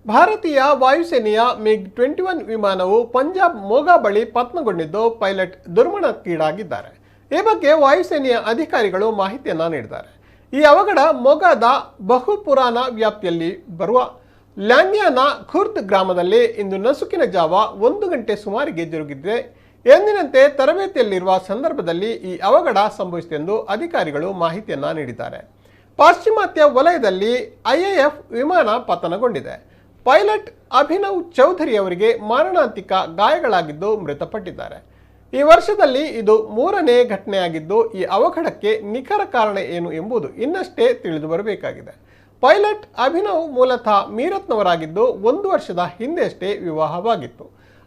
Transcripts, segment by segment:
ಭಾರತೀಯ ವಾಯುಸೇನೆಯ MiG-21 ವಿಮಾನವು ಪಂಜಾಬ್ ಮೋಗಾ ಬಳಿ ಪತನಗೊಂಡಿದ್ದು ಪೈಲಟ್ ದುರ್ಮರಣಕ್ಕೀಡಾಗಿದ್ದಾರೆ. ಈ ಬಗ್ಗೆ ವಾಯುಸೇನೆಯ ಅಧಿಕಾರಿಗಳು ಮಾಹಿತಿಯನ್ನ ನೀಡಿದ್ದಾರೆ. ಈ ಅವಘಡ ಮೊಗಾದ ಬಹುಪುರಾಣ ವ್ಯಾಪ್ತಿಯಲ್ಲಿ ಬರುವ ಲ್ಯಾನ್ಯಾನ ಖುರ್ದ್ ಗ್ರಾಮದಲ್ಲಿ ಇಂದು ನಸುಕಿನ ಜಾವ 1 ಗಂಟೆ ಸುಮಾರಿಗೆ ಜರುಗಿದೆ. ಎಂದಿನಂತೆ ತರಬೇತಿಯಲ್ಲಿರುವ ಸಂದರ್ಭದಲ್ಲಿ ಈ ಅವಘಡ ಸಂಭವಿಸಿದೆ ಎಂದು ಅಧಿಕಾರಿಗಳು ಮಾಹಿತಿಯನ್ನ ನೀಡಿದ್ದಾರೆ. ಪಾಶ್ಚಿಮಾತ್ಯ ವಲಯದಲ್ಲಿ IAF ವಿಮಾನ ಪತನಗೊಂಡಿದೆ. ಪೈಲಟ್ ಅಭಿನವ್ ಚೌಧರಿ ಅವರಿಗೆ ಮಾರಣಾಂತಿಕ ಗಾಯಗಳಾಗಿದ್ದು ಮೃತಪಟ್ಟಿದ್ದಾರೆ. ಈ ವರ್ಷದಲ್ಲಿ ಇದು 3ನೇ ಘಟನೆಯಾಗಿದ್ದು ಈ ಅವಘಡಕ್ಕೆ ನಿಖರ ಕಾರಣ ಏನು ಎಂಬುದು ಇನ್ನಷ್ಟೇ ತಿಳಿದು ಬರಬೇಕಾಗಿದೆ. ಪೈಲಟ್ ಅಭಿನವ್ ಮೂಲತಃ ಮೀರತ್ನವರಾಗಿದ್ದು 1 ವರ್ಷದ ಹಿಂದೆಯಷ್ಟೇ ವಿವಾಹವಾಗಿತ್ತು.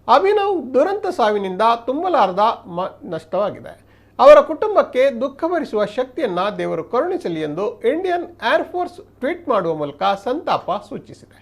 ಅಭಿನವ್ ದುರಂತ ಸಾವಿನಿಂದ ತುಂಬಲಾರದ ನಷ್ಟವಾಗಿದೆ. ಅವರ ಕುಟುಂಬಕ್ಕೆ ದುಃಖ ಭರಿಸುವ ಶಕ್ತಿಯನ್ನ ದೇವರು ಕರುಣಿಸಲಿ ಎಂದು ಇಂಡಿಯನ್ ಏರ್ ಫೋರ್ಸ್ ಟ್ವೀಟ್ ಮಾಡುವ ಮೂಲಕ ಸಂತಾಪ ಸೂಚಿಸಿದೆ.